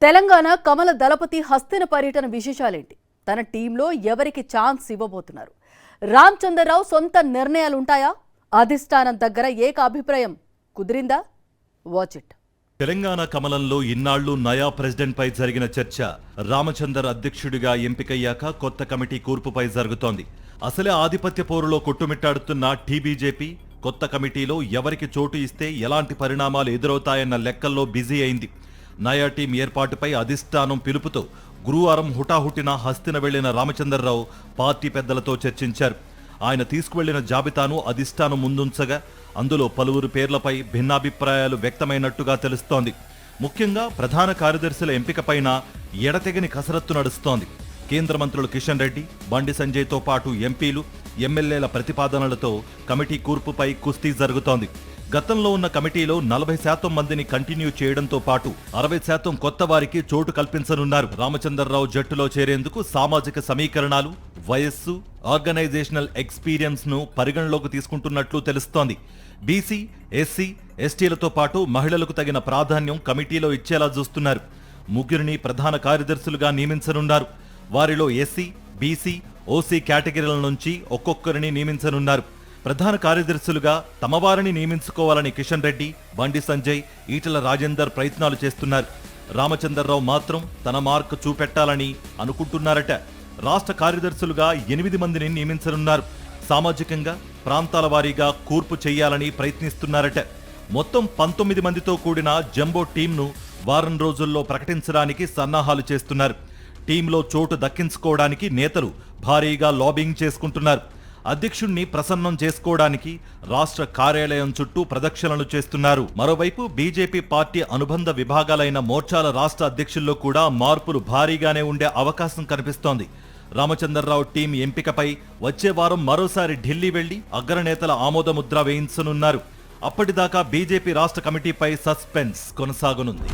తెలంగాణ కమల దళపతి హస్తిన పర్యటన విశేషాలేంటి? తన టీంలో ఎవరికి ఛాన్స్ ఇవ్వబోతున్నారు? రామచంద్రరావు సొంత నిర్ణయాలుంటాయా? అధిష్టానం దగ్గర ఏక అభిప్రాయం కుదిరిందా? Watch it. తెలంగాణ కమలంలో ఇన్నాళ్లు నయా ప్రెసిడెంట్ పై జరిగిన చర్చ రామచందర్ అధ్యక్షుడిగా ఎంపికయ్యాక కొత్త కమిటీ కూర్పుపై జరుగుతోంది. అసలే ఆధిపత్య పోరులో కొట్టుమిట్టాడుతున్న టీబీజేపీ కొత్త కమిటీలో ఎవరికి చోటు ఇస్తే ఎలాంటి పరిణామాలు ఎదురవుతాయన్న లెక్కల్లో బిజీ అయింది. నయా టీం ఏర్పాటుపై అధిష్టానం పిలుపుతో గురువారం హుటాహుటిన హస్తిన వెళ్లిన రామచంద్రరావు పార్టీ పెద్దలతో చర్చించారు. ఆయన తీసుకువెళ్లిన జాబితాను అధిష్టానం ముందుంచగా అందులో పలువురు పేర్లపై భిన్నాభిప్రాయాలు వ్యక్తమైనట్టుగా తెలుస్తోంది. ముఖ్యంగా ప్రధాన కార్యదర్శుల ఎంపికపైన ఎడతెగని కసరత్తు నడుస్తోంది. కేంద్ర మంత్రులు కిషన్ రెడ్డి, బండి సంజయ్తో పాటు ఎంపీలు, ఎమ్మెల్యేల ప్రతిపాదనలతో కమిటీ కూర్పుపై కుస్తీ జరుగుతోంది. గతంలో ఉన్న కమిటీలో 40% మందిని కంటిన్యూ చేయడంతో పాటు 60% కొత్త వారికి చోటు కల్పించనున్నారు. రామచంద్రరావు జట్టులో చేరేందుకు సామాజిక సమీకరణాలు, వయస్సు, ఆర్గనైజేషనల్ ఎక్స్పీరియన్స్ ను పరిగణలోకి తీసుకుంటున్నట్లు తెలుస్తోంది. బీసీ, ఎస్సీ, ఎస్టీలతో పాటు మహిళలకు తగిన ప్రాధాన్యం కమిటీలో ఇచ్చేలా చూస్తున్నారు. ముగ్గురిని ప్రధాన కార్యదర్శులుగా నియమించనున్నారు. వారిలో ఎస్సీ, బీసీ, ఓసీ కేటగిరీల నుంచి ఒక్కొక్కరిని నియమించనున్నారు. ప్రధాన కార్యదర్శులుగా తమవారిని నియమించుకోవాలని కిషన్ రెడ్డి, బండి సంజయ్, ఈటల రాజేందర్ ప్రయత్నాలు చేస్తున్నారు. రామచంద్రరావు మాత్రం తన మార్క్ చూపెట్టాలని అనుకుంటున్నారట. రాష్ట్ర కార్యదర్శులుగా 8 మందిని నియమించనున్నారు. సామాజికంగా ప్రాంతాల వారీగా కూర్పు చేయాలని ప్రయత్నిస్తున్నారట. మొత్తం 19 మందితో కూడిన జంబో టీంను వారం రోజుల్లో ప్రకటించడానికి సన్నాహాలు చేస్తున్నారు. టీంలో చోటు దక్కించుకోవడానికి నేతలు భారీగా లాబింగ్ చేసుకుంటున్నారు. అధ్యక్షుణ్ణి ప్రసన్నం చేసుకోవడానికి రాష్ట్ర కార్యాలయం చుట్టూ ప్రదక్షిణలు చేస్తున్నారు. మరోవైపు బీజేపీ పార్టీ అనుబంధ విభాగాలైన మోర్చాల రాష్ట్ర అధ్యక్షుల్లో కూడా మార్పులు భారీగానే ఉండే అవకాశం కనిపిస్తోంది. రామచంద్రరావు టీం ఎంపికపై వచ్చే వారం మరోసారి ఢిల్లీ వెళ్లి అగ్రనేతల ఆమోదముద్ర వేయించనున్నారు. అప్పటిదాకా బీజేపీ రాష్ట్ర కమిటీపై సస్పెన్స్ కొనసాగనుంది.